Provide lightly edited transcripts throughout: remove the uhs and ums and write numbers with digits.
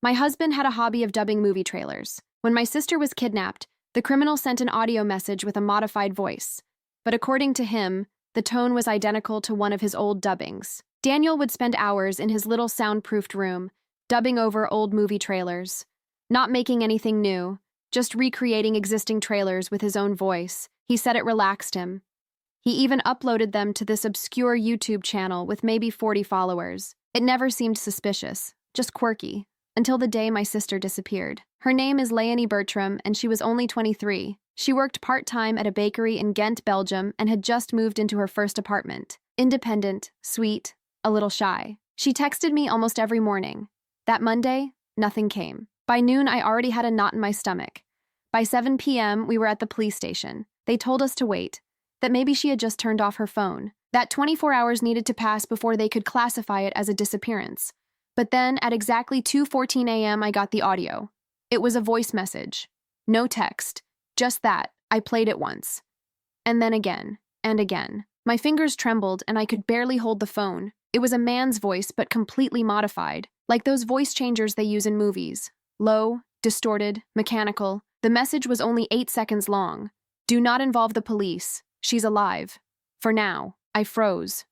My husband had a hobby of dubbing movie trailers. When my sister was kidnapped, the criminal sent an audio message with a modified voice. But according to him, the tone was identical to one of his old dubbings. Daniel would spend hours in his little soundproofed room, dubbing over old movie trailers. Not making anything new, just recreating existing trailers with his own voice. He said it relaxed him. He even uploaded them to this obscure YouTube channel with maybe 40 followers. It never seemed suspicious, just quirky, until the day my sister disappeared. Her name is Leonie Bertram, and she was only 23. She worked part-time at a bakery in Ghent, Belgium, and had just moved into her first apartment. Independent, sweet, a little shy. She texted me almost every morning. That Monday, nothing came. By noon, I already had a knot in my stomach. By 7 p.m., we were at the police station. They told us to wait, that maybe she had just turned off her phone, that 24 hours needed to pass before they could classify it as a disappearance. But then, at exactly 2:14 a.m., I got the audio. It was a voice message. No text. Just that. I played it once. And then again. And again. My fingers trembled, and I could barely hold the phone. It was a man's voice, but completely modified, like those voice changers they use in movies. Low, distorted, mechanical. The message was only 8 seconds long. Do not involve the police. She's alive. For now. I froze.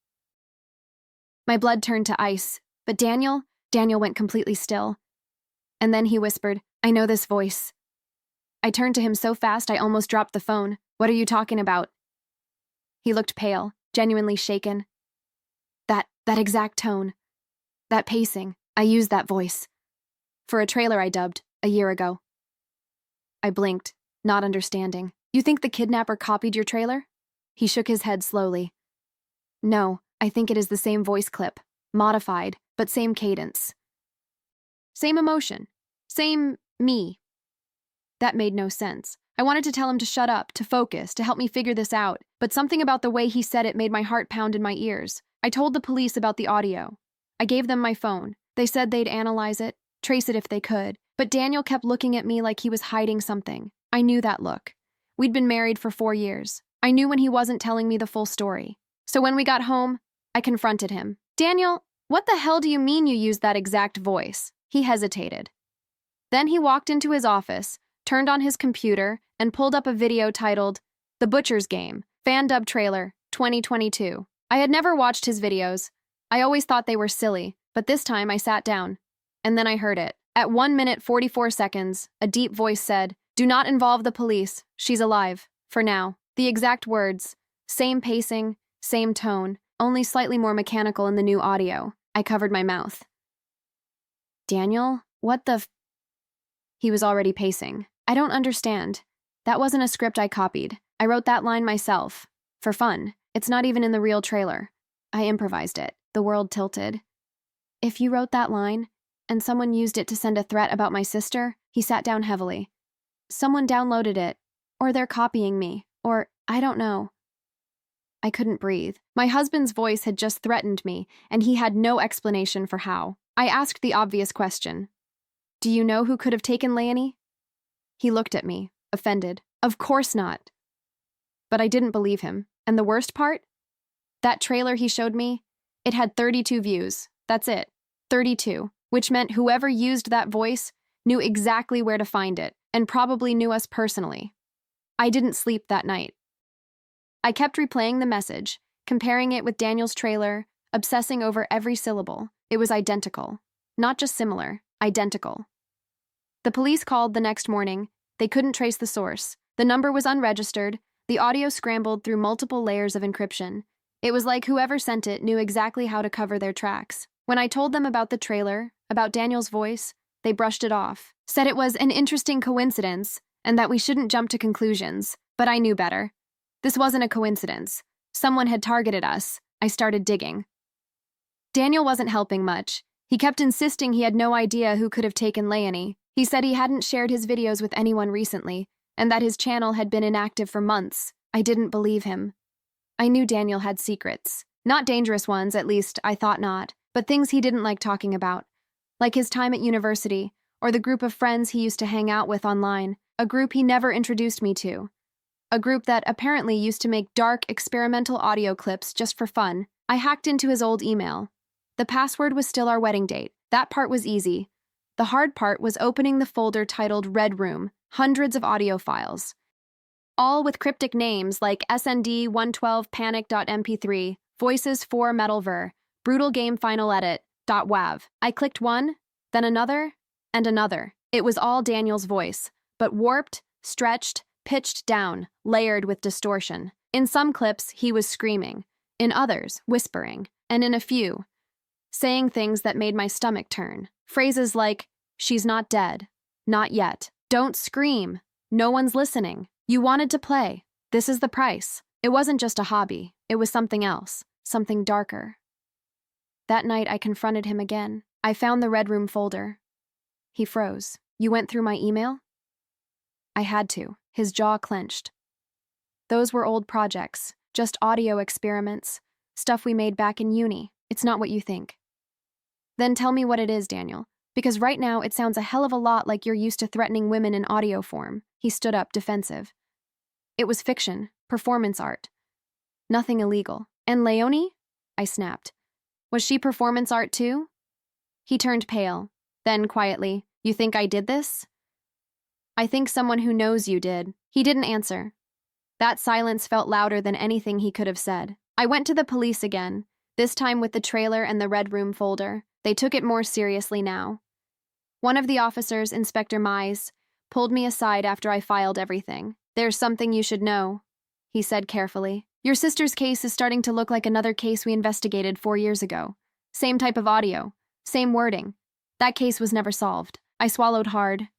My blood turned to ice, but Daniel went completely still. And then he whispered, I know this voice. I turned to him so fast I almost dropped the phone. What are you talking about? He looked pale, genuinely shaken. That exact tone. That pacing. I used that voice. For a trailer I dubbed, a year ago. I blinked, not understanding. You think the kidnapper copied your trailer? He shook his head slowly. No, I think it is the same voice clip. Modified, but same cadence. Same emotion. Same me. That made no sense. I wanted to tell him to shut up, to focus, to help me figure this out, but something about the way he said it made my heart pound in my ears. I told the police about the audio. I gave them my phone. They said they'd analyze it, trace it if they could, but Daniel kept looking at me like he was hiding something. I knew that look. We'd been married for 4 years. I knew when he wasn't telling me the full story. So when we got home, I confronted him. Daniel, what the hell do you mean you used that exact voice? He hesitated. Then he walked into his office, turned on his computer, and pulled up a video titled, The Butcher's Game, Fan Dub Trailer, 2022. I had never watched his videos. I always thought they were silly, but this time I sat down. And then I heard it. At 1 minute 44 seconds, a deep voice said, Do not involve the police. She's alive. For now. The exact words. Same pacing, same tone, only slightly more mechanical in the new audio. I covered my mouth. Daniel, what the f... He was already pacing. I don't understand. That wasn't a script I copied. I wrote that line myself. For fun. It's not even in the real trailer. I improvised it. The world tilted. If you wrote that line, and someone used it to send a threat about my sister, he sat down heavily. Someone downloaded it. Or they're copying me. Or, I don't know. I couldn't breathe. My husband's voice had just threatened me, and he had no explanation for how. I asked the obvious question. Do you know who could have taken Leonie? He looked at me, offended. Of course not. But I didn't believe him. And the worst part? That trailer he showed me, it had 32 views. That's it. 32. Which meant whoever used that voice knew exactly where to find it, and probably knew us personally. I didn't sleep that night. I kept replaying the message, comparing it with Daniel's trailer, obsessing over every syllable. It was identical. Not just similar, identical. The police called the next morning. They couldn't trace the source. The number was unregistered. The audio scrambled through multiple layers of encryption. It was like whoever sent it knew exactly how to cover their tracks. When I told them about the trailer, about Daniel's voice, they brushed it off, said it was an interesting coincidence, and that we shouldn't jump to conclusions. But I knew better. This wasn't a coincidence. Someone had targeted us. I started digging. Daniel wasn't helping much. He kept insisting he had no idea who could have taken Leonie. He said he hadn't shared his videos with anyone recently, and that his channel had been inactive for months. I didn't believe him. I knew Daniel had secrets. Not dangerous ones, at least, I thought not, but things he didn't like talking about. Like his time at university, or the group of friends he used to hang out with online, a group he never introduced me to. A group that apparently used to make dark, experimental audio clips just for fun. I hacked into his old email. The password was still our wedding date. That part was easy. The hard part was opening the folder titled Red Room, hundreds of audio files, all with cryptic names like SND 112 panic.mp3, voices 4 metalver, brutal game final edit, .wav. I clicked one, then another, and another. It was all Daniel's voice, but warped, stretched, pitched down, layered with distortion. In some clips, he was screaming, in others, whispering, and in a few, saying things that made my stomach turn. Phrases like, "She's not dead. Not yet. Don't scream. No one's listening. You wanted to play. This is the price." It wasn't just a hobby. It was something else, something darker. That night, I confronted him again. I found the Red Room folder. He froze. "You went through my email?" I had to. His jaw clenched. Those were old projects, just audio experiments, stuff we made back in uni. It's not what you think. Then tell me what it is, Daniel, because right now it sounds a hell of a lot like you're used to threatening women in audio form. He stood up, defensive. It was fiction, performance art. Nothing illegal. And Leonie? I snapped. Was she performance art too? He turned pale. Then, quietly, "You think I did this?" "I think someone who knows you did." He didn't answer. That silence felt louder than anything he could have said. I went to the police again, this time with the trailer and the Red Room folder. They took it more seriously now. One of the officers, Inspector Mize, pulled me aside after I filed everything. "There's something you should know," he said carefully. "Your sister's case is starting to look like another case we investigated 4 years ago. Same type of audio, same wording. That case was never solved." I swallowed hard.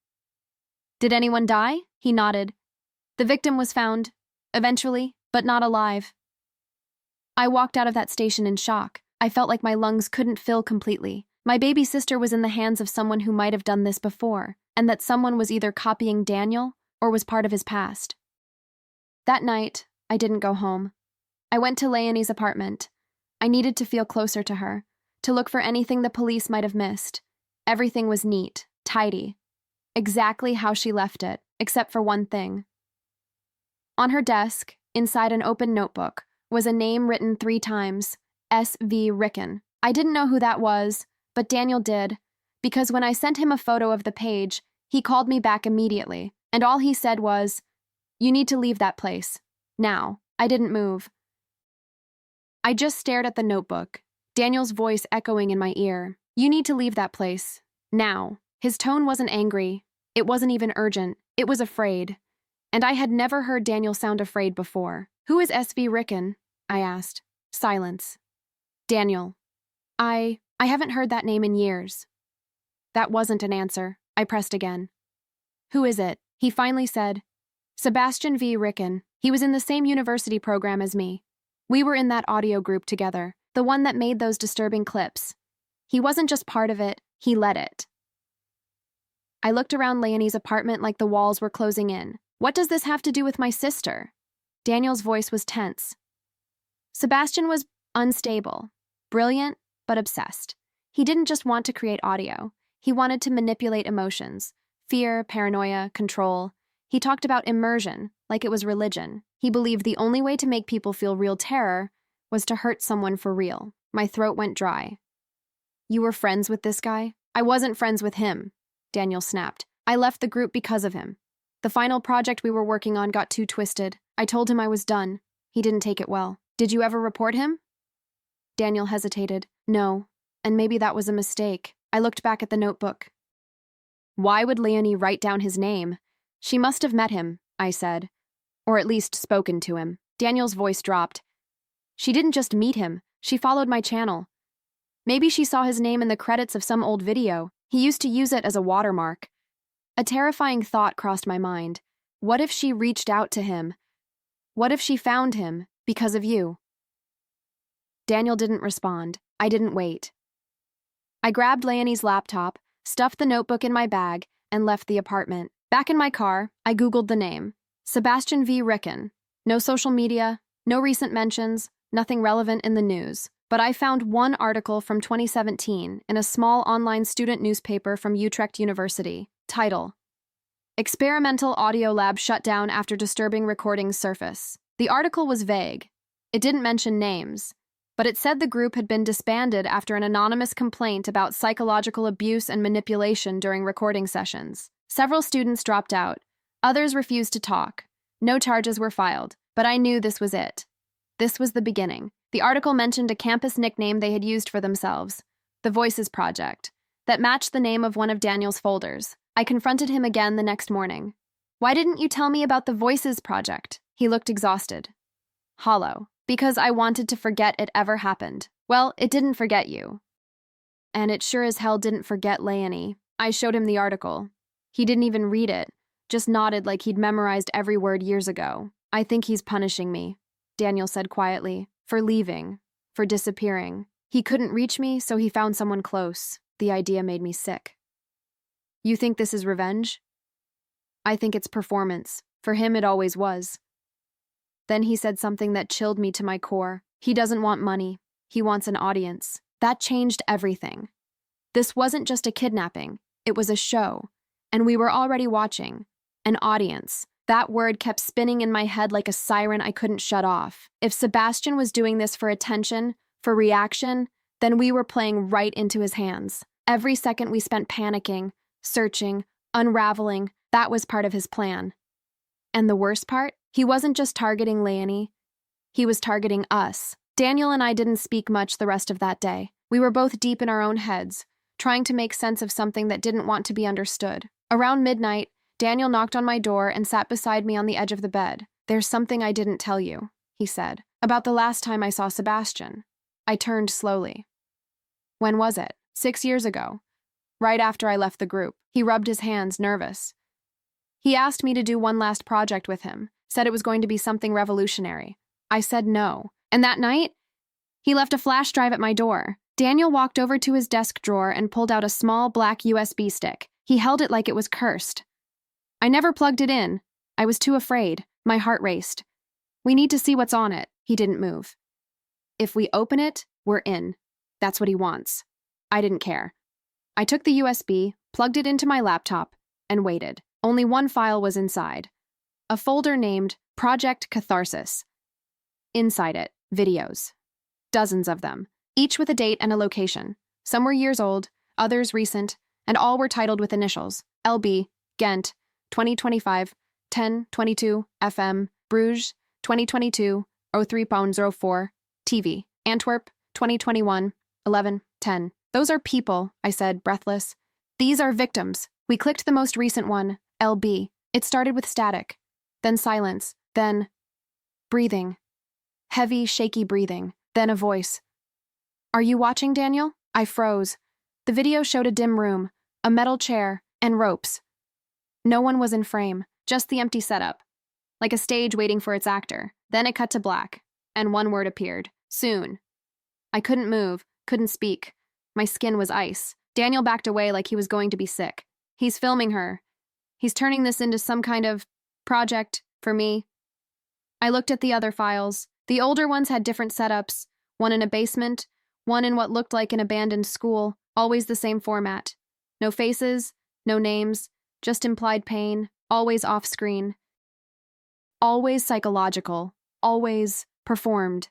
"Did anyone die?" He nodded. "The victim was found, eventually, but not alive." I walked out of that station in shock. I felt like my lungs couldn't fill completely. My baby sister was in the hands of someone who might have done this before, and that someone was either copying Daniel or was part of his past. That night, I didn't go home. I went to Leonie's apartment. I needed to feel closer to her, to look for anything the police might have missed. Everything was neat, tidy, exactly how she left it, except for one thing. On her desk, inside an open notebook, was a name written 3 times, S.V. Ricken. I didn't know who that was, but Daniel did, because when I sent him a photo of the page, he called me back immediately, and all he said was, "You need to leave that place. Now." I didn't move. I just stared at the notebook, Daniel's voice echoing in my ear. "You need to leave that place. Now." His tone wasn't angry. It wasn't even urgent. It was afraid. And I had never heard Daniel sound afraid before. "Who is S.V. Ricken?" I asked. Silence. "Daniel. I haven't heard that name in years." That wasn't an answer. I pressed again. "Who is it?" He finally said, "Sebastian V. Ricken. He was in the same university program as me. We were in that audio group together, the one that made those disturbing clips. He wasn't just part of it, he led it." I looked around Leonie's apartment like the walls were closing in. What does this have to do with my sister? Daniel's voice was tense. Sebastian was unstable, brilliant, but obsessed. He didn't just want to create audio. He wanted to manipulate emotions, fear, paranoia, control. He talked about immersion, like it was religion. He believed the only way to make people feel real terror was to hurt someone for real. My throat went dry. "You were friends with this guy?" "I wasn't friends with him," Daniel snapped. "I left the group because of him. The final project we were working on got too twisted. I told him I was done. He didn't take it well." "Did you ever report him?" Daniel hesitated. "No, and maybe that was a mistake." I looked back at the notebook. Why would Leonie write down his name? She must have met him, I said, or at least spoken to him. Daniel's voice dropped. "She didn't just meet him, she followed my channel. Maybe she saw his name in the credits of some old video. He used to use it as a watermark." A terrifying thought crossed my mind. What if she reached out to him? What if she found him because of you? Daniel didn't respond. I didn't wait. I grabbed Leonie's laptop, stuffed the notebook in my bag, and left the apartment. Back in my car, I Googled the name. Sebastian V. Ricken. No social media, no recent mentions, nothing relevant in the news. But I found one article from 2017 in a small online student newspaper from Utrecht University. Title: Experimental Audio Lab Shut Down After Disturbing Recordings Surface. The article was vague. It didn't mention names. but it said the group had been disbanded after an anonymous complaint about psychological abuse and manipulation during recording sessions. Several students dropped out. Others refused to talk. No charges were filed, but I knew this was it. This was the beginning. The article mentioned a campus nickname they had used for themselves, the Voices Project, that matched the name of one of Daniel's folders. I confronted him again the next morning. "Why didn't you tell me about the Voices Project?" He looked exhausted. Hollow. "Because I wanted to forget it ever happened." "Well, it didn't forget you. And it sure as hell didn't forget Leonie." I showed him the article. He didn't even read it, just nodded like he'd memorized every word years ago. "I think he's punishing me," Daniel said quietly, "for leaving, for disappearing. He couldn't reach me, so he found someone close." The idea made me sick. "You think this is revenge?" "I think it's performance. For him, it always was." Then he said something that chilled me to my core. He doesn't want money. He wants an audience. That changed everything. This wasn't just a kidnapping. It was a show. And we were already watching. An audience. That word kept spinning in my head like a siren I couldn't shut off. If Sebastian was doing this for attention, for reaction, then we were playing right into his hands. Every second we spent panicking, searching, unraveling, that was part of his plan. And the worst part? He wasn't just targeting Leonie. He was targeting us. Daniel and I didn't speak much the rest of that day. We were both deep in our own heads, trying to make sense of something that didn't want to be understood. Around midnight, Daniel knocked on my door and sat beside me on the edge of the bed. "There's something I didn't tell you," he said, "about the last time I saw Sebastian." I turned slowly. "When was it?" 6 years ago. Right after I left the group. He rubbed his hands, nervous. "He asked me to do one last project with him, said it was going to be something revolutionary. I said no. And that night, he left a flash drive at my door." Daniel walked over to his desk drawer and pulled out a small black USB stick. He held it like it was cursed. "I never plugged it in. I was too afraid." My heart raced. "We need to see what's on it." He didn't move. "If we open it, we're in. That's what he wants." I didn't care. I took the USB, plugged it into my laptop, and waited. Only one file was inside. A folder named Project Catharsis. Inside it, videos. Dozens of them, each with a date and a location. Some were years old, others recent, and all were titled with initials. LB, Ghent, 2025, 10:22 FM, Bruges, 2022, 03:04, TV, Antwerp, 2021, 11:10. "Those are people," I said, breathless. "These are victims." We clicked the most recent one, LB. It started with static, then silence, then breathing. Heavy, shaky breathing, then a voice. "Are you watching, Daniel?" I froze. The video showed a dim room, a metal chair, and ropes. No one was in frame, just the empty setup, like a stage waiting for its actor. Then it cut to black, and one word appeared. "Soon." I couldn't move, couldn't speak. My skin was ice. Daniel backed away like he was going to be sick. "He's filming her. He's turning this into some kind of project for me." I looked at the other files. The older ones had different setups, one in a basement, one in what looked like an abandoned school, always the same format. No faces, no names, just implied pain, always off-screen. Always psychological, always performed.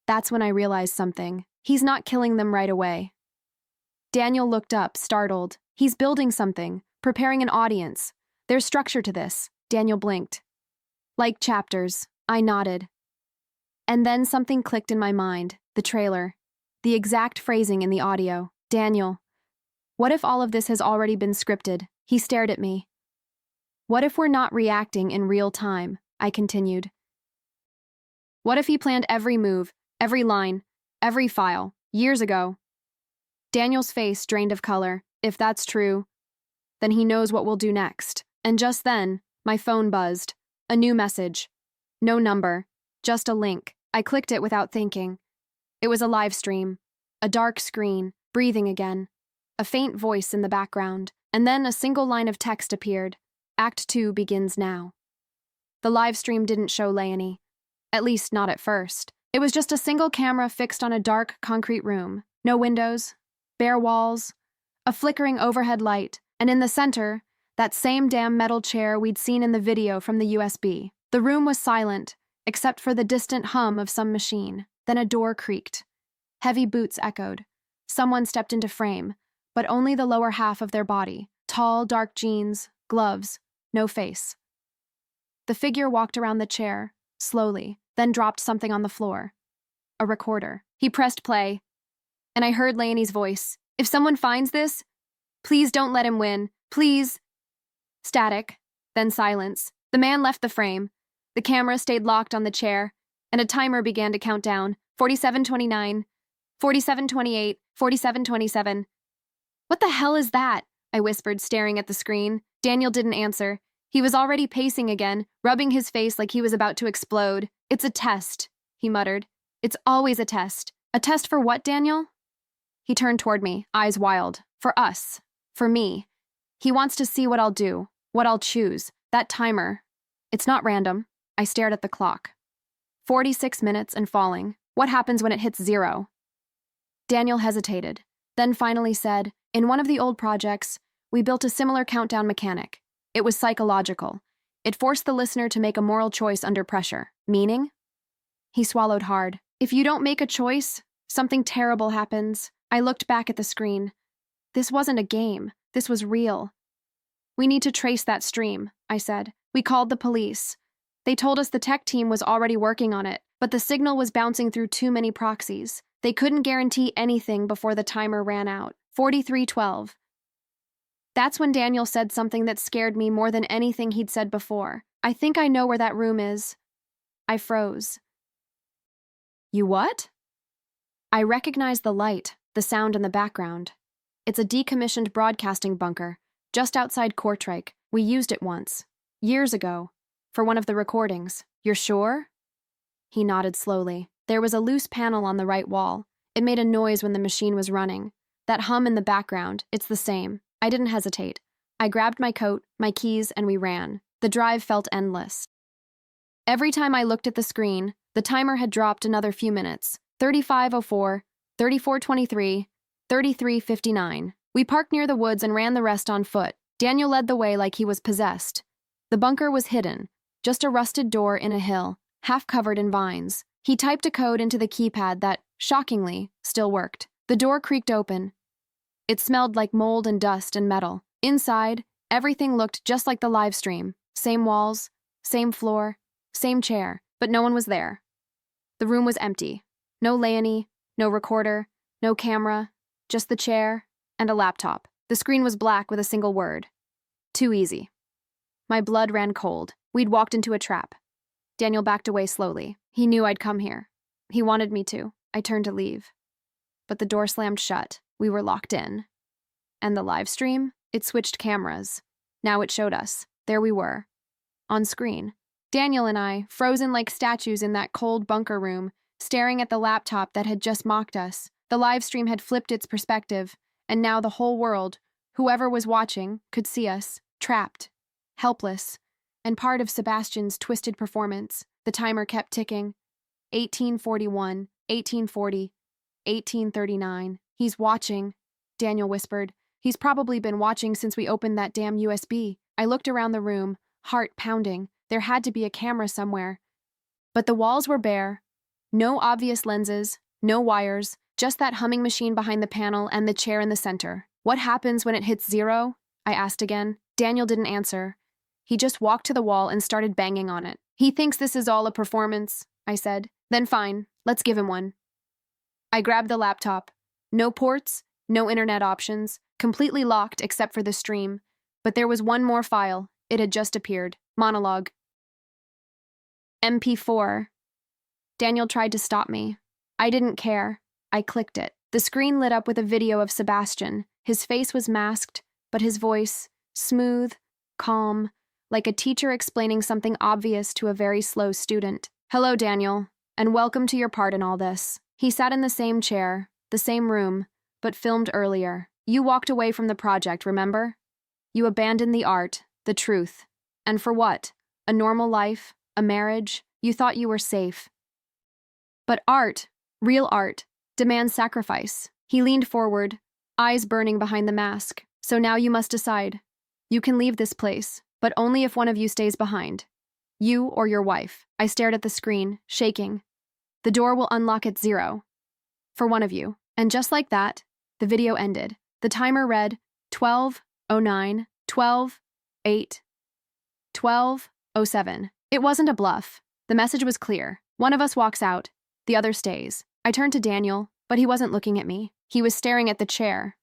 That's when I realized something. He's not killing them right away. Daniel looked up, startled. He's building something, preparing an audience. There's structure to this. Daniel blinked. "Like chapters." I nodded. And then something clicked in my mind, the trailer, the exact phrasing in the audio. "Daniel, what if all of this has already been scripted?" He stared at me. "What if we're not reacting in real time?" I continued. "What if he planned every move, every line, every file, years ago?" Daniel's face drained of color. If that's true, then he knows what we'll do next. And just then, my phone buzzed. A new message. No number, just a link. I clicked it without thinking. It was a live stream. A dark screen, breathing again. A faint voice in the background. And then a single line of text appeared. Act 2 begins now. The live stream didn't show Leonie. At least not at first. It was just a single camera fixed on a dark, concrete room. No windows, bare walls, a flickering overhead light, and in the center, that same damn metal chair we'd seen in the video from the USB. The room was silent, except for the distant hum of some machine. Then a door creaked. Heavy boots echoed. Someone stepped into frame, but only the lower half of their body. Tall, dark jeans, gloves, no face. The figure walked around the chair, slowly, then dropped something on the floor. A recorder. He pressed play, and I heard Lainey's voice. "If someone finds this, please don't let him win. Please." Static, then silence. The man left the frame. The camera stayed locked on the chair, and a timer began to count down. 47:29, 47:28, 47:27. "What the hell is that?" I whispered, staring at the screen. Daniel didn't answer. He was already pacing again, rubbing his face like he was about to explode. "It's a test," he muttered. "It's always a test." "A test for what, Daniel?" He turned toward me, eyes wild. "For us. For me. He wants to see what I'll do, what I'll choose. That timer. It's not random." I stared at the clock. 46 minutes and falling. What happens when it hits 0? Daniel hesitated, then finally said, "In one of the old projects, we built a similar countdown mechanic. It was psychological. It forced the listener to make a moral choice under pressure." "Meaning?" He swallowed hard. "If you don't make a choice, something terrible happens." I looked back at the screen. This wasn't a game. This was real. "We need to trace that stream," I said. "We called the police. They told us the tech team was already working on it, but the signal was bouncing through too many proxies. They couldn't guarantee anything before the timer ran out. 43:12. That's when Daniel said something that scared me more than anything he'd said before. "I think I know where that room is." I froze. "You what?" I recognized the light, the sound in the background. "It's a decommissioned broadcasting bunker, just outside Kortrijk. We used it once. Years ago. For one of the recordings." "You're sure?" He nodded slowly. "There was a loose panel on the right wall. It made a noise when the machine was running. That hum in the background, it's the same." I didn't hesitate. I grabbed my coat, my keys, and we ran. The drive felt endless. Every time I looked at the screen, the timer had dropped another few minutes. 35:04, 34:23, 33:59. We parked near the woods and ran the rest on foot. Daniel led the way like he was possessed. The bunker was hidden, just a rusted door in a hill, half covered in vines. He typed a code into the keypad that, shockingly, still worked. The door creaked open. It smelled like mold and dust and metal. Inside, everything looked just like the live stream. Same walls, same floor, same chair, but no one was there. The room was empty. No Leonie, no recorder, no camera, just the chair and a laptop. The screen was black with a single word. Too easy. My blood ran cold. We'd walked into a trap. Daniel backed away slowly. He knew I'd come here. He wanted me to. I turned to leave. But the door slammed shut. We were locked in. And the live stream? It switched cameras. Now it showed us. There we were. On screen. Daniel and I, frozen like statues in that cold bunker room, staring at the laptop that had just mocked us. The live stream had flipped its perspective, and now the whole world, whoever was watching, could see us, trapped, helpless, and part of Sebastian's twisted performance. The timer kept ticking. 1841, 1840, 1839. "He's watching," Daniel whispered. "He's probably been watching since we opened that damn USB." I looked around the room, heart pounding. There had to be a camera somewhere. But the walls were bare. No obvious lenses, no wires, just that humming machine behind the panel and the chair in the center. "What happens when it hits 0? I asked again. Daniel didn't answer. He just walked to the wall and started banging on it. "He thinks this is all a performance," I said. "Then fine, let's give him one." I grabbed the laptop. No ports, no internet options, completely locked except for the stream. But there was one more file. It had just appeared. Monologue. MP4. Daniel tried to stop me. I didn't care. I clicked it. The screen lit up with a video of Sebastian. His face was masked, but his voice, smooth, calm, like a teacher explaining something obvious to a very slow student. "Hello, Daniel, and welcome to your part in all this." He sat in the same chair, the same room, but filmed earlier. "You walked away from the project, remember? You abandoned the art, the truth. And for what? A normal life? A marriage? You thought you were safe. But art, real art, demands sacrifice." He leaned forward, eyes burning behind the mask. "So now you must decide. You can leave this place, but only if one of you stays behind. You or your wife." I stared at the screen, shaking. The door will unlock at 0. For one of you. And just like that, the video ended. The timer read 12:09, 12:08, 12:07. It wasn't a bluff. The message was clear. One of us walks out, the other stays. I turned to Daniel, but he wasn't looking at me. He was staring at the chair.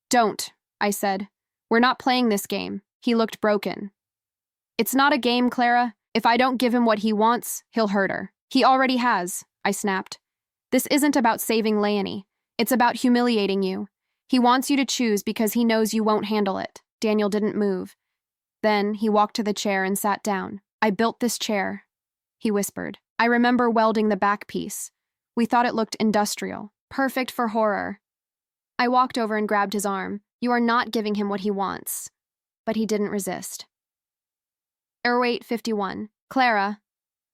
"Don't," I said. "We're not playing this game." He looked broken. "It's not a game, Clara. If I don't give him what he wants, he'll hurt her." "He already has," I snapped. "This isn't about saving Leonie. It's about humiliating you. He wants you to choose because he knows you won't handle it." Daniel didn't move. Then he walked to the chair and sat down. "I built this chair," he whispered. "I remember welding the back piece. We thought it looked industrial, perfect for horror." I walked over and grabbed his arm. "You are not giving him what he wants." But he didn't resist. 08:51. "Clara,"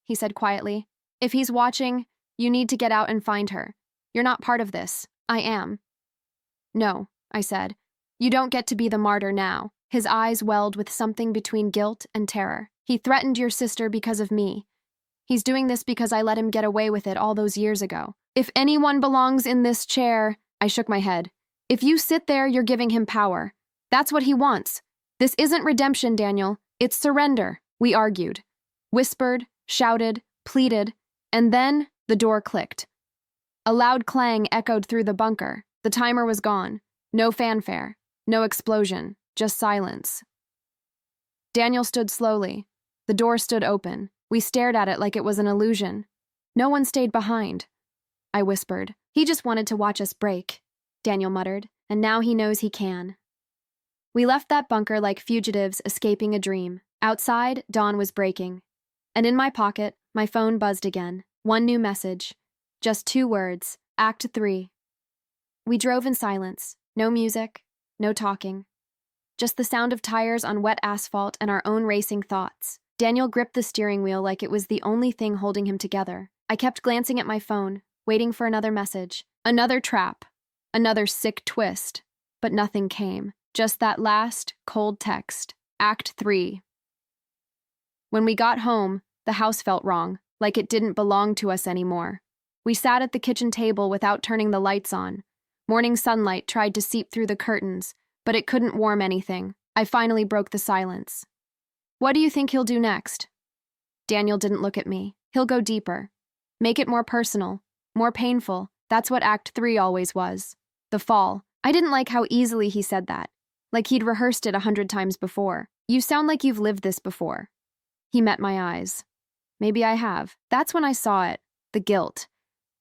he said quietly, "if he's watching, you need to get out and find her. You're not part of this." "I am." "No," I said. "You don't get to be the martyr now." His eyes welled with something between guilt and terror. "He threatened your sister because of me. He's doing this because I let him get away with it all those years ago. If anyone belongs in this chair," I shook my head. "If you sit there, you're giving him power. That's what he wants. This isn't redemption, Daniel. It's surrender." We argued, whispered, shouted, pleaded, and then the door clicked. A loud clang echoed through the bunker. The timer was gone. No fanfare, no explosion, just silence. Daniel stood slowly. The door stood open. We stared at it like it was an illusion. "No one stayed behind," I whispered. "He just wanted to watch us break," Daniel muttered, "and now he knows he can." We left that bunker like fugitives escaping a dream. Outside, dawn was breaking. And in my pocket, my phone buzzed again. One new message. Just 2 words. Act 3. We drove in silence. No music, no talking. Just the sound of tires on wet asphalt and our own racing thoughts. Daniel gripped the steering wheel like it was the only thing holding him together. I kept glancing at my phone, waiting for another message. Another trap. Another sick twist. But nothing came. Just that last, cold text. Act 3. When we got home, the house felt wrong, like it didn't belong to us anymore. We sat at the kitchen table without turning the lights on. Morning sunlight tried to seep through the curtains, but it couldn't warm anything. I finally broke the silence. "What do you think he'll do next?" Daniel didn't look at me. "He'll go deeper. Make it more personal, more painful. That's what Act 3 always was. The fall." I didn't like how easily he said that, like he'd rehearsed it 100 times before. "You sound like you've lived this before." He met my eyes. "Maybe I have." That's when I saw it, the guilt.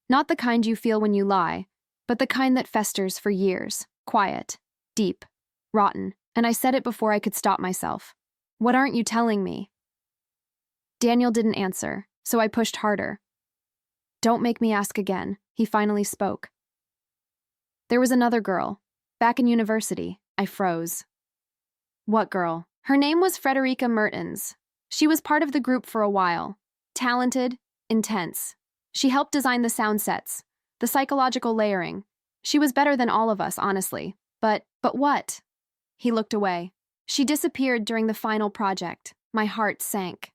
Not the kind you feel when you lie, but the kind that festers for years. Quiet, deep, rotten. And I said it before I could stop myself. "What aren't you telling me?" Daniel didn't answer, so I pushed harder. "Don't make me ask again." He finally spoke. "There was another girl, back in university." I froze. "What girl?" "Her name was Frederica Mertens. She was part of the group for a while. Talented, intense. She helped design the sound sets, the psychological layering. She was better than all of us, honestly. But what?" He looked away. "She disappeared during the final project." My heart sank.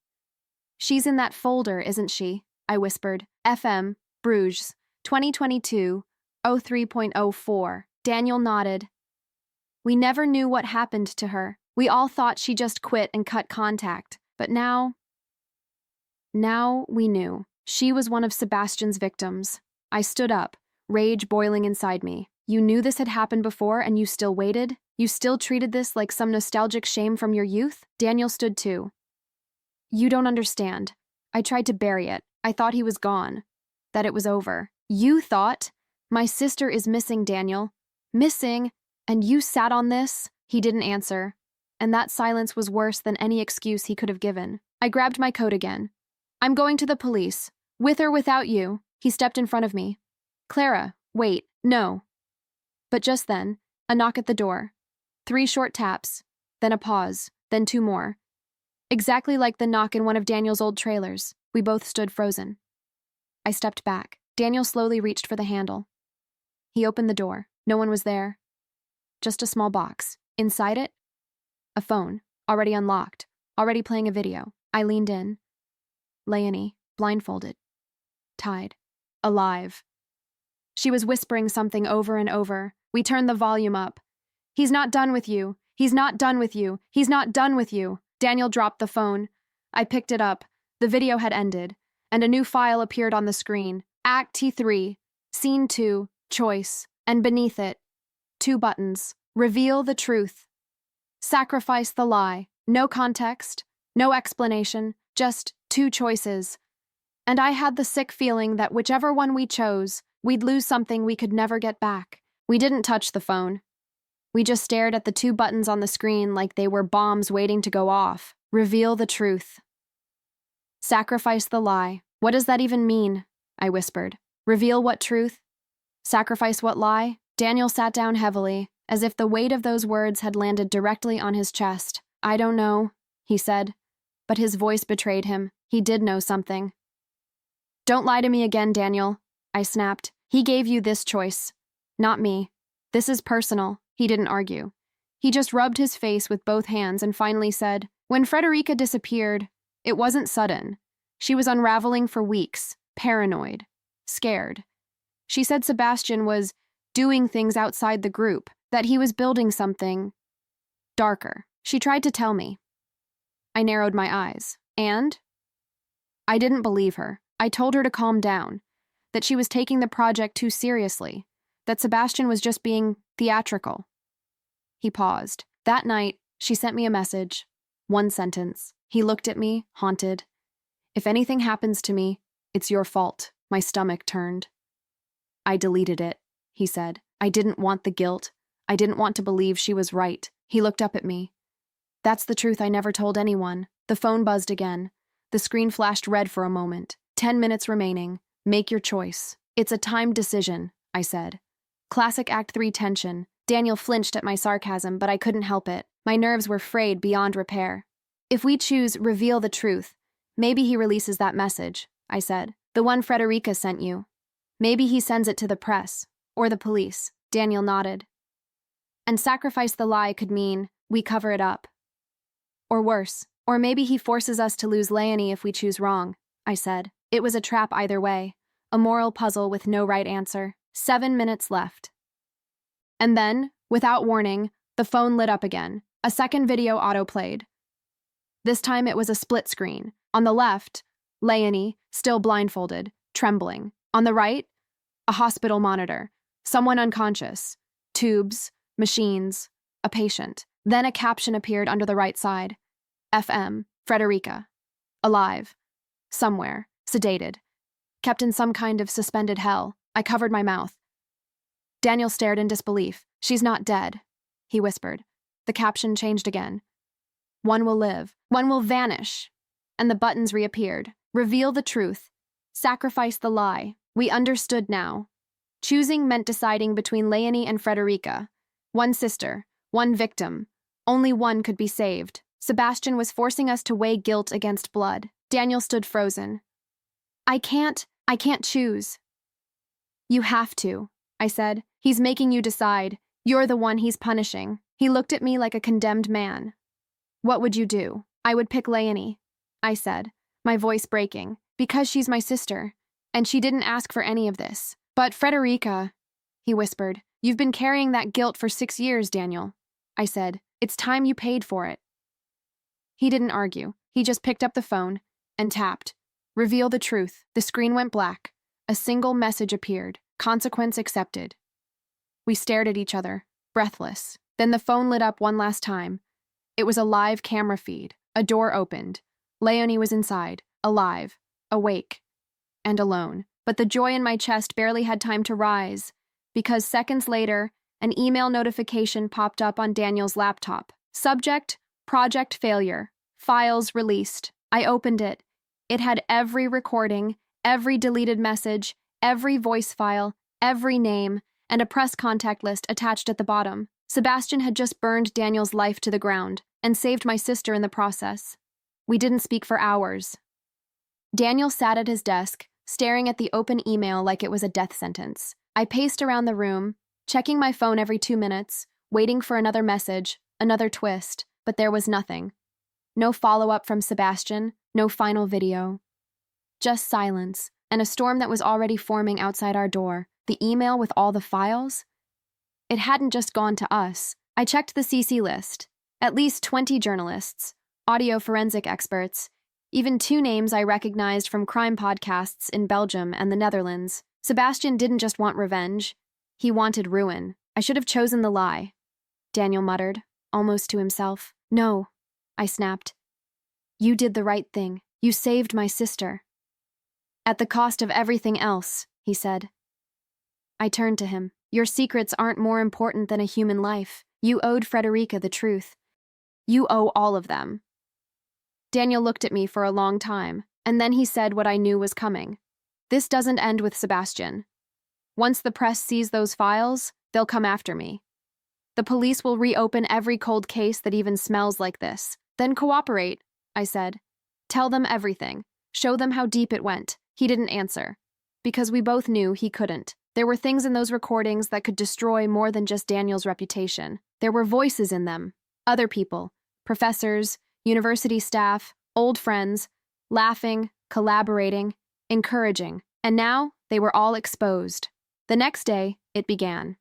"She's in that folder, isn't she?" I whispered. "FM, Bruges, 2022, 03.04. Daniel nodded. "We never knew what happened to her. We all thought she just quit and cut contact. But now we knew. She was one of Sebastian's victims." I stood up, rage boiling inside me. "You knew this had happened before and you still waited? You still treated this like some nostalgic shame from your youth?" Daniel stood too. "You don't understand. I tried to bury it. I thought he was gone. That it was over." "You thought? My sister is missing, Daniel. Missing? And you sat on this?" He didn't answer, and that silence was worse than any excuse he could have given. I grabbed my coat again. "I'm going to the police. With or without you." He stepped in front of me. "Clara, wait, no." But just then, a knock at the door. 3 short taps, then a pause, then 2 more. Exactly like the knock in one of Daniel's old trailers. We both stood frozen. I stepped back. Daniel slowly reached for the handle. He opened the door. No one was there. Just a small box. Inside it, a phone, already unlocked, already playing a video. I leaned in. Leonie, blindfolded. tied, alive. She was whispering something over and over. We turned the volume up. "He's not done with you. He's not done with you. He's not done with you." Daniel dropped the phone. I picked it up. The video had ended, and a new file appeared on the screen. Act T3, Scene 2, Choice, and beneath it, 2 buttons. Reveal the truth. Sacrifice the lie. No context, no explanation, just 2 choices. And I had the sick feeling that whichever one we chose, we'd lose something we could never get back. We didn't touch the phone. We just stared at the 2 buttons on the screen like they were bombs waiting to go off. Reveal the truth. Sacrifice the lie. What does that even mean? I whispered. Reveal what truth? Sacrifice what lie? Daniel sat down heavily, as if the weight of those words had landed directly on his chest. "I don't know," he said, but his voice betrayed him. He did know something. "Don't lie to me again, Daniel," I snapped. "He gave you this choice, not me. This is personal." He didn't argue. He just rubbed his face with both hands and finally said, "When Frederica disappeared, it wasn't sudden. She was unraveling for weeks, paranoid, scared. She said Sebastian was doing things outside the group, that he was building something darker. She tried to tell me." I narrowed my eyes. "And?" I didn't believe her. I told her to calm down, that she was taking the project too seriously, that Sebastian was just being theatrical. He paused. That night, she sent me a message. 1 sentence. He looked at me, haunted. "If anything happens to me, it's your fault." My stomach turned. "I deleted it," he said. "I didn't want the guilt. I didn't want to believe she was right." He looked up at me. "That's the truth I never told anyone." The phone buzzed again. The screen flashed red for a moment. 10 minutes remaining. Make your choice. "It's a timed decision," I said. Classic Act 3 tension. Daniel flinched at my sarcasm, but I couldn't help it. My nerves were frayed beyond repair. "If we choose reveal the truth, maybe he releases that message," I said. "The one Frederica sent you. Maybe he sends it to the press, or the police." Daniel nodded. "And sacrifice the lie could mean we cover it up. Or worse, or maybe he forces us to lose Leonie if we choose wrong," I said. It was a trap either way, a moral puzzle with no right answer. 7 minutes left. And then, without warning, the phone lit up again. A second video autoplayed. This time it was a split screen. On the left, Leonie, still blindfolded, trembling. On the right, a hospital monitor. Someone unconscious. Tubes, machines, a patient. Then a caption appeared under the right side. FM, Frederica. Alive. Somewhere. Sedated. Kept in some kind of suspended hell. I covered my mouth. Daniel stared in disbelief. "She's not dead," he whispered. The caption changed again. "One will live. One will vanish." And the buttons reappeared. Reveal the truth. Sacrifice the lie. We understood now. Choosing meant deciding between Leonie and Frederica. One sister, one victim. Only one could be saved. Sebastian was forcing us to weigh guilt against blood. Daniel stood frozen. I can't choose." "You have to," I said. "He's making you decide. You're the one he's punishing." He looked at me like a condemned man. "What would you do?" "I would pick Leonie," I said, my voice breaking, "because she's my sister, and she didn't ask for any of this." "But Frederica," he whispered. "You've been carrying that guilt for 6 years, Daniel," I said. "It's time you paid for it." He didn't argue. He just picked up the phone and tapped. Reveal the truth. The screen went black. A single message appeared. Consequence accepted. We stared at each other, breathless. Then the phone lit up one last time. It was a live camera feed. A door opened. Leonie was inside, alive, awake, and alone. But the joy in my chest barely had time to rise, because seconds later, an email notification popped up on Daniel's laptop. Subject, project failure. Files released. I opened it. It had every recording, every deleted message, every voice file, every name, and a press contact list attached at the bottom. Sebastian had just burned Daniel's life to the ground and saved my sister in the process. We didn't speak for hours. Daniel sat at his desk, staring at the open email like it was a death sentence. I paced around the room, checking my phone every 2 minutes, waiting for another message, another twist, but there was nothing. No follow-up from Sebastian, no final video. Just silence, and a storm that was already forming outside our door. The email with all the files? It hadn't just gone to us. I checked the CC list. At least 20 journalists, audio forensic experts, even 2 names I recognized from crime podcasts in Belgium and the Netherlands. Sebastian didn't just want revenge. He wanted ruin. I should have chosen the lie, Daniel muttered, almost to himself. No, I snapped. You did the right thing. You saved my sister. At the cost of everything else, he said. I turned to him. Your secrets aren't more important than a human life. You owed Frederica the truth. You owe all of them. Daniel looked at me for a long time, and then he said what I knew was coming. This doesn't end with Sebastian. Once the press sees those files, they'll come after me. The police will reopen every cold case that even smells like this. Then cooperate, I said. Tell them everything. Show them how deep it went. He didn't answer, because we both knew he couldn't. There were things in those recordings that could destroy more than just Daniel's reputation. There were voices in them, other people, professors, university staff, old friends, laughing, collaborating, encouraging, and now they were all exposed. The next day, it began.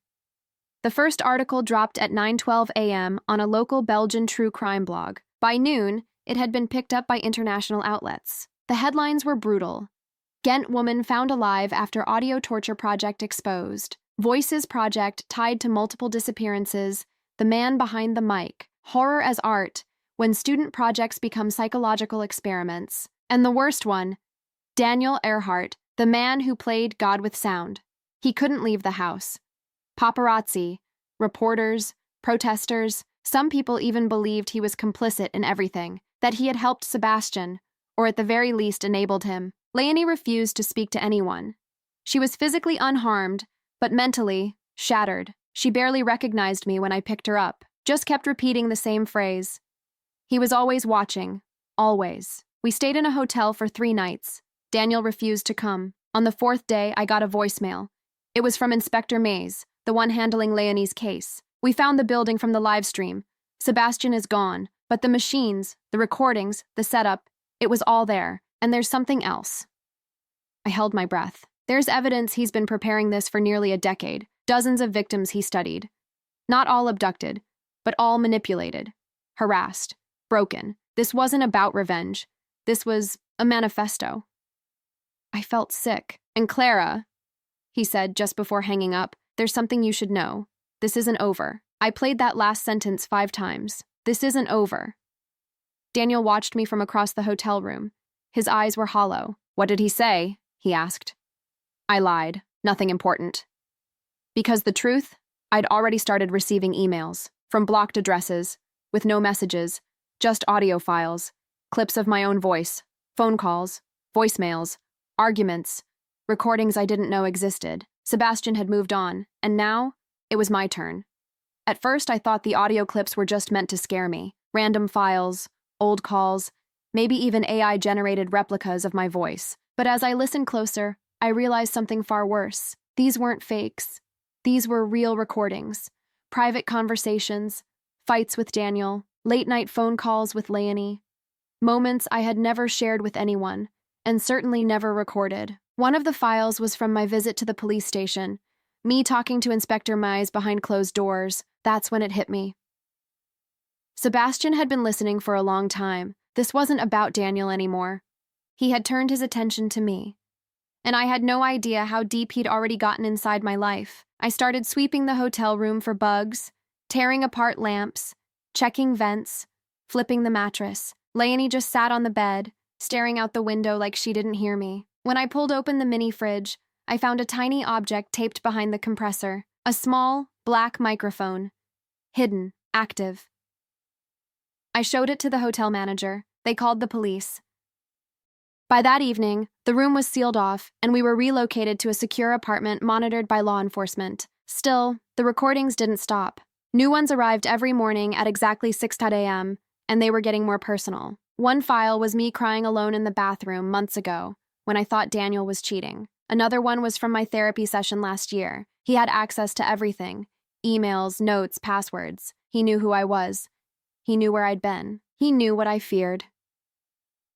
The first article dropped at 9:12 a.m. on a local Belgian true crime blog. By noon, it had been picked up by international outlets. The headlines were brutal. Ghent woman found alive after audio torture project exposed. Voices project tied to multiple disappearances. The man behind the mic. Horror as art, when student projects become psychological experiments. And the worst one, Daniel Earhart, the man who played God with sound. He couldn't leave the house. Paparazzi, reporters, protesters, some people even believed he was complicit in everything, that he had helped Sebastian, or at the very least enabled him. Leonie refused to speak to anyone. She was physically unharmed, but mentally shattered. She barely recognized me when I picked her up, just kept repeating the same phrase. He was always watching, always. We stayed in a hotel for 3 nights. Daniel refused to come. On the 4th day, I got a voicemail. It was from Inspector Mays, the one handling Leonie's case. We found the building from the live stream. Sebastian is gone, but the machines, the recordings, the setup, it was all there. And there's something else. I held my breath. There's evidence he's been preparing this for nearly a decade. Dozens of victims he studied. Not all abducted, but all manipulated, harassed, broken. This wasn't about revenge. This was a manifesto. I felt sick. And Clara, he said just before hanging up, there's something you should know. This isn't over. I played that last sentence 5 times. This isn't over. Daniel watched me from across the hotel room. His eyes were hollow. What did he say? He asked. I lied. Nothing important. Because the truth, I'd already started receiving emails from blocked addresses, with no messages, just audio files, clips of my own voice, phone calls, voicemails, arguments, recordings I didn't know existed. Sebastian had moved on, and now it was my turn. At first, I thought the audio clips were just meant to scare me. Random files, old calls, maybe even AI-generated replicas of my voice. But as I listened closer, I realized something far worse. These weren't fakes. These were real recordings. Private conversations, fights with Daniel, late-night phone calls with Leonie. Moments I had never shared with anyone, and certainly never recorded. One of the files was from my visit to the police station. Me talking to Inspector Mays behind closed doors. That's when it hit me. Sebastian had been listening for a long time. This wasn't about Daniel anymore. He had turned his attention to me. And I had no idea how deep he'd already gotten inside my life. I started sweeping the hotel room for bugs, tearing apart lamps, checking vents, flipping the mattress. Leonie just sat on the bed, staring out the window like she didn't hear me. When I pulled open the mini fridge, I found a tiny object taped behind the compressor. A small, black microphone. Hidden, active. I showed it to the hotel manager. They called the police. By that evening, the room was sealed off, and we were relocated to a secure apartment monitored by law enforcement. Still, the recordings didn't stop. New ones arrived every morning at exactly 6 a.m., and they were getting more personal. One file was me crying alone in the bathroom months ago, when I thought Daniel was cheating. Another one was from my therapy session last year. He had access to everything. Emails, notes, passwords. He knew who I was. He knew where I'd been. He knew what I feared.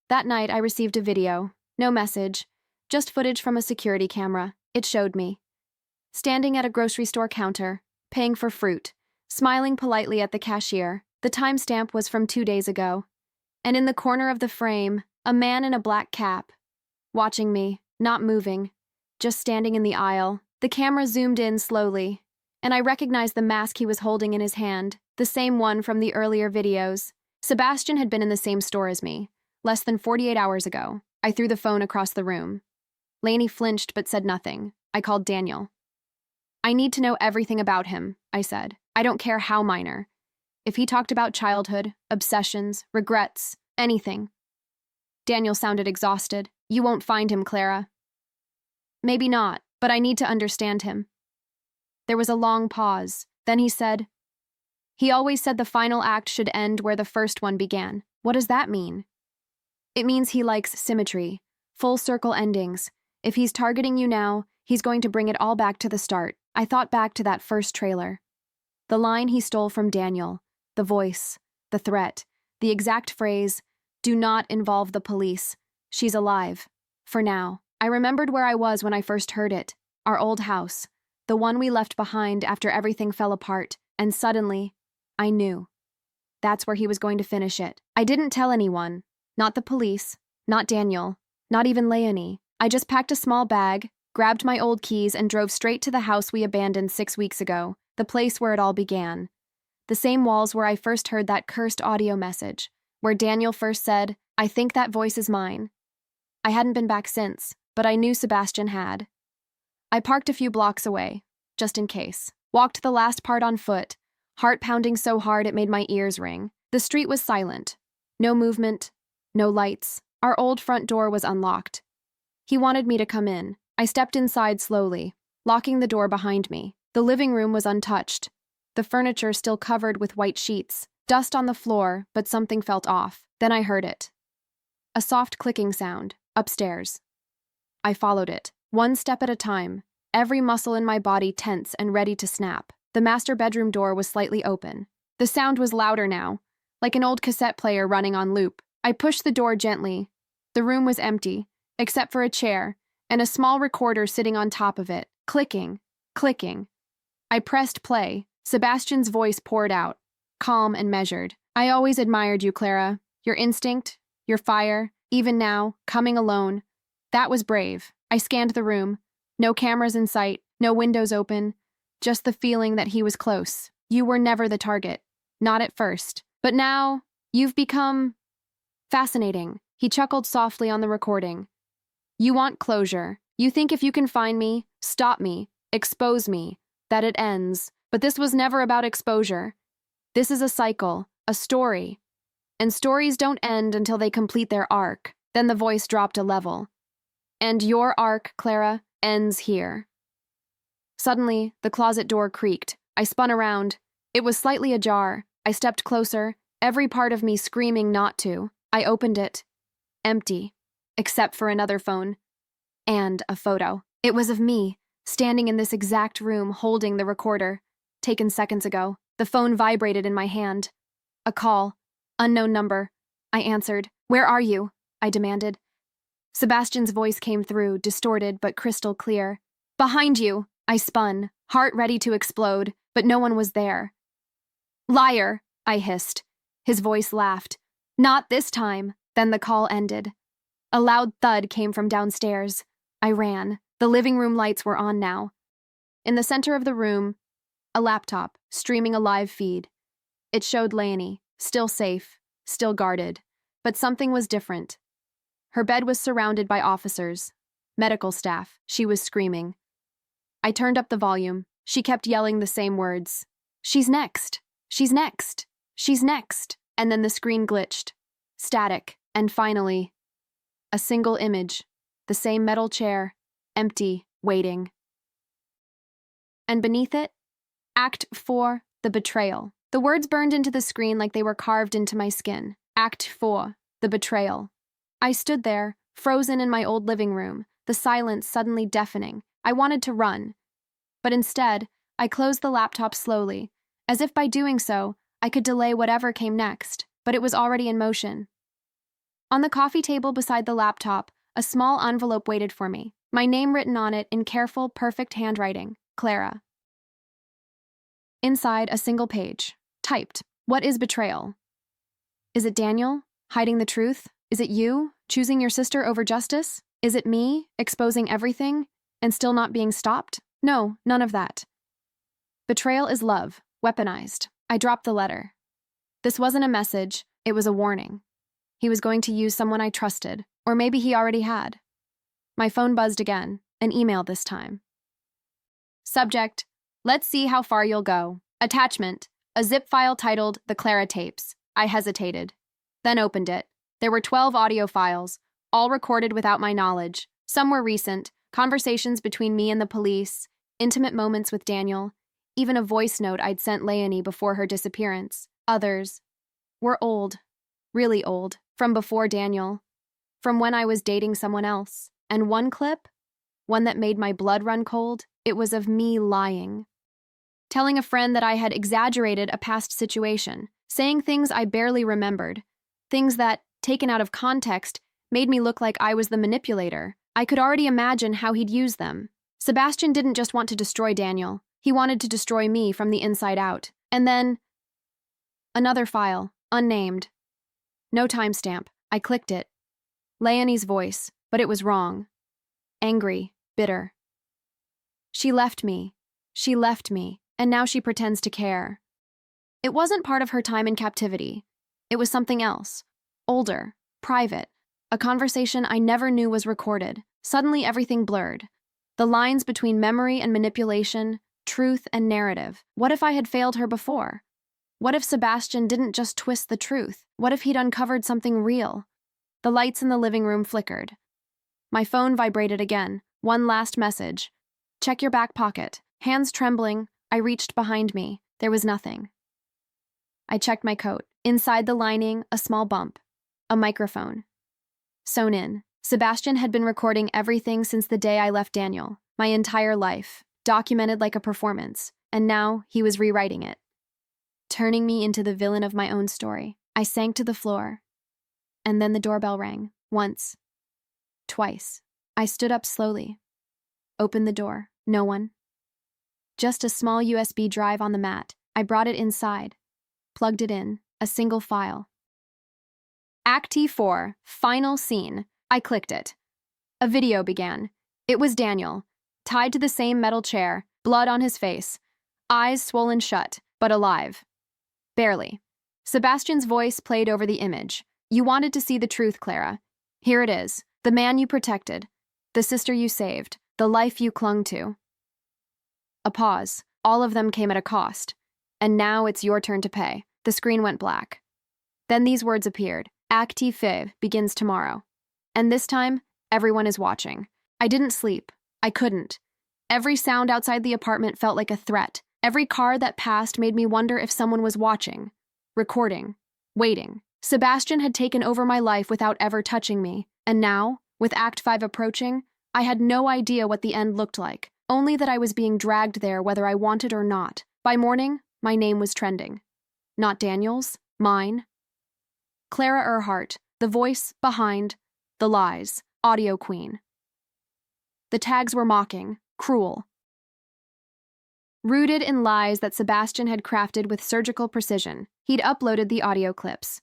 That night, I received a video. No message. Just footage from a security camera. It showed me. Standing at a grocery store counter, paying for fruit, smiling politely at the cashier. The timestamp was from 2 days ago. And in the corner of the frame, a man in a black cap, watching me, not moving, just standing in the aisle. The camera zoomed in slowly, and I recognized the mask he was holding in his hand, the same one from the earlier videos. Sebastian had been in the same store as me, less than 48 hours ago. I threw the phone across the room. Lainey flinched but said nothing. I called Daniel. I need to know everything about him, I said. I don't care how minor. If he talked about childhood, obsessions, regrets, anything. Daniel sounded exhausted. You won't find him, Clara. Maybe not, but I need to understand him. There was a long pause. Then he said, he always said the final act should end where the first one began. What does that mean? It means he likes symmetry, full circle endings. If he's targeting you now, he's going to bring it all back to the start. I thought back to that first trailer. The line he stole from Daniel, the voice, the threat, the exact phrase, do not involve the police. She's alive. For now. I remembered where I was when I first heard it. Our old house. The one we left behind after everything fell apart. And suddenly, I knew. That's where he was going to finish it. I didn't tell anyone. Not the police. Not Daniel. Not even Leonie. I just packed a small bag, grabbed my old keys, and drove straight to the house we abandoned 6 weeks ago. The place where it all began. The same walls where I first heard that cursed audio message. Where Daniel first said, I think that voice is mine. I hadn't been back since, but I knew Sebastian had. I parked a few blocks away, just in case. Walked the last part on foot, heart pounding so hard it made my ears ring. The street was silent. No movement, no lights. Our old front door was unlocked. He wanted me to come in. I stepped inside slowly, locking the door behind me. The living room was untouched. The furniture still covered with white sheets. Dust on the floor, but something felt off. Then I heard it. A soft clicking sound, upstairs. I followed it, one step at a time, every muscle in my body tense and ready to snap. The master bedroom door was slightly open. The sound was louder now, like an old cassette player running on loop. I pushed the door gently. The room was empty, except for a chair and a small recorder sitting on top of it. Clicking, clicking. I pressed play. Sebastian's voice poured out, calm and measured. I always admired you, Clara. Your instinct, your fire, even now, coming alone. That was brave. I scanned the room. No cameras in sight, no windows open. Just the feeling that he was close. You were never the target. Not at first. But now, you've become fascinating. He chuckled softly on the recording. You want closure. You think if you can find me, stop me, expose me, that it ends. But this was never about exposure. This is a cycle, a story. And stories don't end until they complete their arc. Then the voice dropped a level. And your arc, Clara, ends here. Suddenly, the closet door creaked. I spun around. It was slightly ajar. I stepped closer, every part of me screaming not to. I opened it. Empty, except for another phone. And a photo. It was of me, standing in this exact room holding the recorder. Taken seconds ago. The phone vibrated in my hand. A call. Unknown number. I answered. Where are you? I demanded. Sebastian's voice came through, distorted but crystal clear. Behind you! I spun, heart ready to explode, but no one was there. Liar! I hissed. His voice laughed. Not this time. Then the call ended. A loud thud came from downstairs. I ran. The living room lights were on now. In the center of the room, a laptop, streaming a live feed. It showed Leonie, still safe, still guarded. But something was different. Her bed was surrounded by officers, medical staff. She was screaming. I turned up the volume. She kept yelling the same words. She's next. She's next. She's next. And then the screen glitched. Static. And finally, a single image. The same metal chair, empty, waiting. And beneath it, Act 4, The Betrayal. The words burned into the screen like they were carved into my skin. Act 4, The Betrayal. I stood there, frozen in my old living room, the silence suddenly deafening. I wanted to run. But instead, I closed the laptop slowly, as if by doing so, I could delay whatever came next, but it was already in motion. On the coffee table beside the laptop, A small envelope waited for me, my name written on it in careful, perfect handwriting, Clara. Inside, a single page, typed, "What is betrayal? Is it Daniel, hiding the truth? Is it you, choosing your sister over justice? Is it me, exposing everything, and still not being stopped? No, none of that. Betrayal is love, weaponized." I dropped the letter. This wasn't a message, it was a warning. He was going to use someone I trusted, or maybe he already had. My phone buzzed again, an email this time. Subject: "Let's see how far you'll go." Attachment: a zip file titled "The Clara Tapes." I hesitated, then opened it. There were 12 audio files, all recorded without my knowledge. Some were recent, conversations between me and the police, intimate moments with Daniel, even a voice note I'd sent Leonie before her disappearance. Others were old, really old, from before Daniel, from when I was dating someone else. And one clip, one that made my blood run cold, it was of me lying. Telling a friend that I had exaggerated a past situation, saying things I barely remembered, things that, taken out of context, made me look like I was the manipulator. I could already imagine how he'd use them. Sebastian didn't just want to destroy Daniel, he wanted to destroy me from the inside out. And then, another file, unnamed. No timestamp. I clicked it. Leonie's voice, but it was wrong. Angry, bitter. She left me, and now she pretends to care. It wasn't part of her time in captivity. It was something else. Older, private, a conversation I never knew was recorded. Suddenly everything blurred. The lines between memory and manipulation, truth and narrative. What if I had failed her before? What if Sebastian didn't just twist the truth? What if he'd uncovered something real? The lights in the living room flickered. My phone vibrated again. One last message. "Check your back pocket." Hands trembling, I reached behind me. There was nothing. I checked my coat. Inside the lining, a small bump. A microphone. Sewn in. Sebastian had been recording everything since the day I left Daniel. My entire life. Documented like a performance. And now he was rewriting it. Turning me into the villain of my own story. I sank to the floor. And then the doorbell rang. Once. Twice. I stood up slowly. Opened the door. No one. Just a small USB drive on the mat. I brought it inside. Plugged it in. A single file. Act 4. Final scene. I clicked it. A video began. It was Daniel, tied to the same metal chair, blood on his face, eyes swollen shut, but alive. Barely. Sebastian's voice played over the image. "You wanted to see the truth, Clara. Here it is. The man you protected. The sister you saved. The life you clung to." A pause. All of them came at a cost. "And now it's your turn to pay." The screen went black. Then these words appeared. Act 5 begins tomorrow. And this time, everyone is watching. I didn't sleep. I couldn't. Every sound outside the apartment felt like a threat. Every car that passed made me wonder if someone was watching, recording, waiting. Sebastian had taken over my life without ever touching me. And now, with Act 5 approaching, I had no idea what the end looked like, only that I was being dragged there whether I wanted or not. By morning, my name was trending. Not Daniel's, mine. Clara Earhart, the voice behind the lies, audio queen. The tags were mocking, cruel. Rooted in lies that Sebastian had crafted with surgical precision, he'd uploaded the audio clips.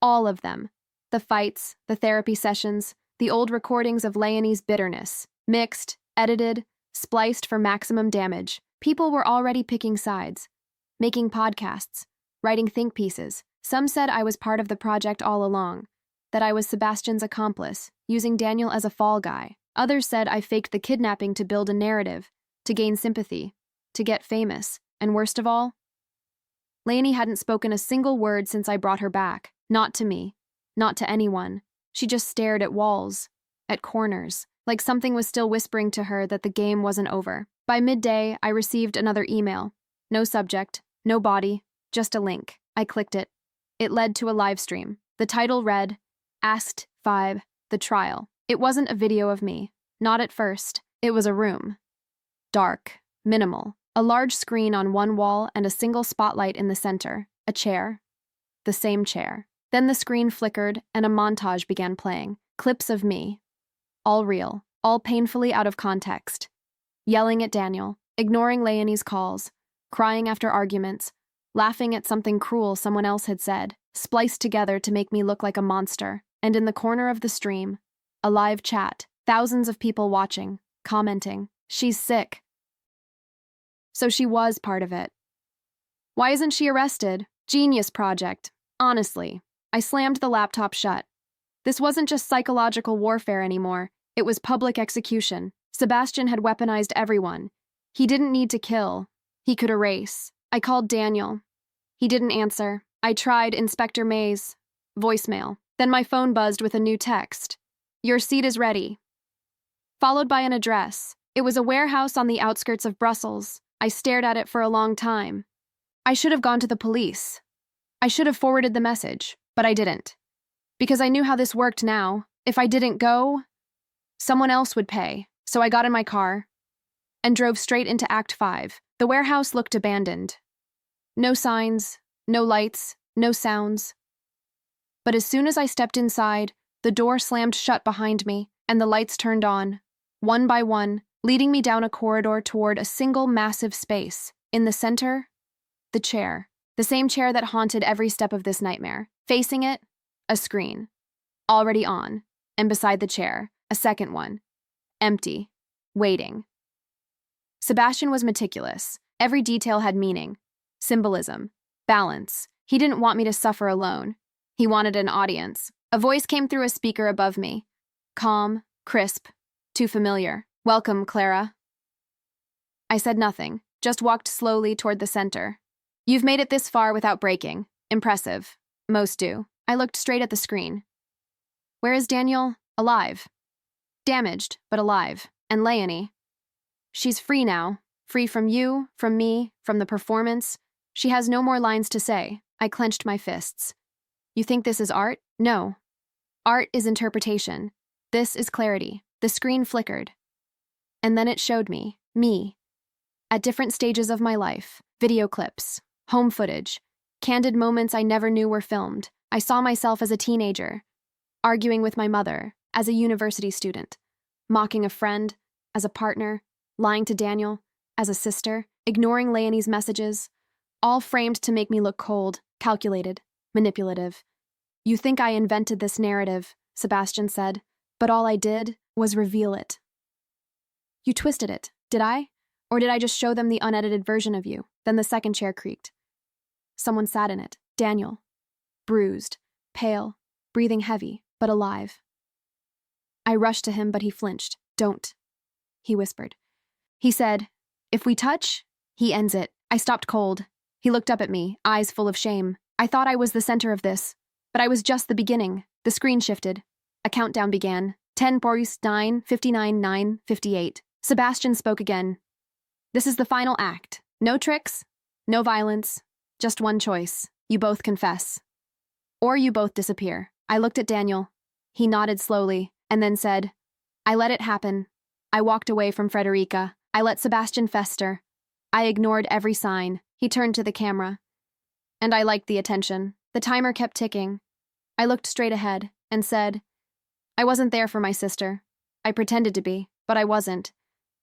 All of them. The fights, the therapy sessions, the old recordings of Leonie's bitterness. Mixed, edited, spliced for maximum damage. People were already picking sides. Making podcasts. Writing think pieces. Some said I was part of the project all along. That I was Sebastian's accomplice, using Daniel as a fall guy. Others said I faked the kidnapping to build a narrative, to gain sympathy, to get famous, and worst of all, Leonie hadn't spoken a single word since I brought her back. Not to me, not to anyone. She just stared at walls, at corners, like something was still whispering to her that the game wasn't over. By midday, I received another email. No subject, no body, just a link. I clicked it. It led to a live stream. The title read, Asked 5, The Trial. It wasn't a video of me. Not at first. It was a room. Dark, minimal. A large screen on one wall and a single spotlight in the center. A chair. The same chair. Then the screen flickered and a montage began playing. Clips of me. All real, all painfully out of context. Yelling at Daniel, ignoring Leonie's calls, crying after arguments, laughing at something cruel someone else had said, spliced together to make me look like a monster. And in the corner of the stream, a live chat, thousands of people watching, commenting, "She's sick." So she was part of it. Why isn't she arrested? Genius project. Honestly, I slammed the laptop shut. This wasn't just psychological warfare anymore. It was public execution. Sebastian had weaponized everyone. He didn't need to kill. He could erase. I called Daniel. He didn't answer. I tried Inspector May's voicemail. Then my phone buzzed with a new text. "Your seat is ready." Followed by an address. It was a warehouse on the outskirts of Brussels. I stared at it for a long time. I should have gone to the police. I should have forwarded the message, but I didn't. Because I knew how this worked now. If I didn't go, someone else would pay. So I got in my car and drove straight into Act 5. The warehouse looked abandoned. No signs, no lights, no sounds. But as soon as I stepped inside, the door slammed shut behind me and the lights turned on, one by one, leading me down a corridor toward a single massive space. In the center, the chair. The same chair that haunted every step of this nightmare. Facing it, a screen. Already on. And beside the chair, a second one. Empty. Waiting. Sebastian was meticulous. Every detail had meaning. Symbolism. Balance. He didn't want me to suffer alone. He wanted an audience. A voice came through a speaker above me. Calm, crisp, too familiar. "Welcome, Clara." I said nothing, just walked slowly toward the center. "You've made it this far without breaking. Impressive. Most do." I looked straight at the screen. Where is Daniel? Alive. Damaged, but alive. And Leonie? She's free now. Free from you, from me, from the performance. She has no more lines to say. I clenched my fists. You think this is art? No. Art is interpretation. This is clarity. The screen flickered. And then it showed me, at different stages of my life, video clips, home footage, candid moments I never knew were filmed. I saw myself as a teenager, arguing with my mother, as a university student, mocking a friend, as a partner, lying to Daniel, as a sister, ignoring Leonie's messages, all framed to make me look cold, calculated, manipulative. "You think I invented this narrative," Sebastian said, "but all I did was reveal it." "You twisted it, did I? Or did I just show them the unedited version of you?" Then the second chair creaked. Someone sat in it. Daniel. Bruised, pale, breathing heavy, but alive. I rushed to him, but he flinched. "Don't," he whispered. He said, "If we touch, he ends it." I stopped cold. He looked up at me, eyes full of shame. I thought I was the center of this, but I was just the beginning. The screen shifted. A countdown began. 10, 9, 59, 9, 58. Sebastian spoke again. "This is the final act. No tricks, no violence, just one choice. You both confess. Or you both disappear." I looked at Daniel. He nodded slowly, and then said, "I let it happen. I walked away from Frederica. I let Sebastian fester. I ignored every sign." He turned to the camera. And I liked the attention. The timer kept ticking. I looked straight ahead and said, "I wasn't there for my sister. I pretended to be, but I wasn't.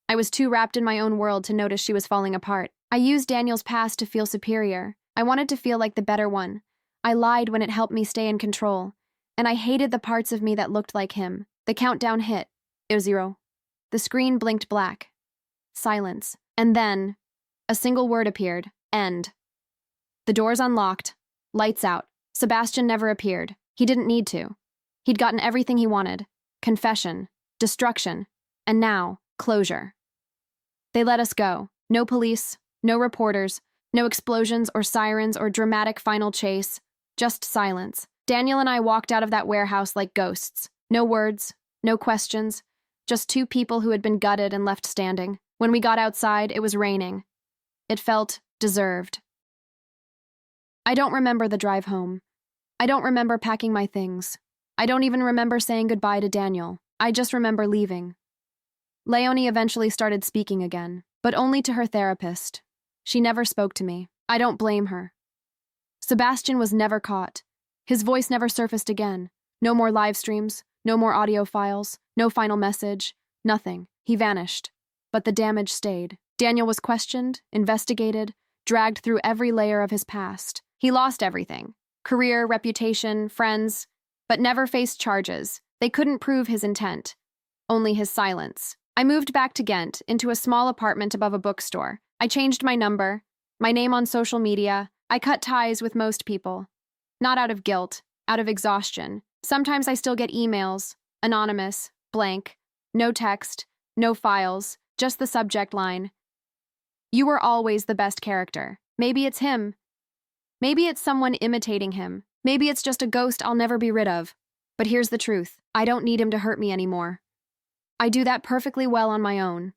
I was too wrapped in my own world to notice she was falling apart. I used Daniel's past to feel superior. I wanted to feel like the better one. I lied when it helped me stay in control. And I hated the parts of me that looked like him. The countdown hit. It was 0. The screen blinked black. Silence. And then, a single word appeared. End. The doors unlocked. Lights out. Sebastian never appeared. He didn't need to. He'd gotten everything he wanted. Confession. Destruction. And now, closure. They let us go. No police. No reporters. No explosions or sirens or dramatic final chase. Just silence. Daniel and I walked out of that warehouse like ghosts. No words. No questions. Just two people who had been gutted and left standing. When we got outside, it was raining. It felt deserved. I don't remember the drive home. I don't remember packing my things. I don't even remember saying goodbye to Daniel. I just remember leaving. Leonie eventually started speaking again, but only to her therapist. She never spoke to me. I don't blame her. Sebastian was never caught. His voice never surfaced again. No more live streams, No more audio files, no final message, nothing. He vanished. But the damage stayed. Daniel was questioned, investigated, dragged through every layer of his past. He lost everything: career, reputation, friends, but never faced charges. They couldn't prove his intent, only his silence. I moved back to Ghent, into a small apartment above a bookstore. I changed my number, my name on social media. I cut ties with most people. Not out of guilt, out of exhaustion. Sometimes I still get emails, anonymous, blank, no text, no files, just the subject line. You were always the best character. Maybe it's him. Maybe it's someone imitating him. Maybe it's just a ghost I'll never be rid of. But here's the truth. I don't need him to hurt me anymore. I do that perfectly well on my own.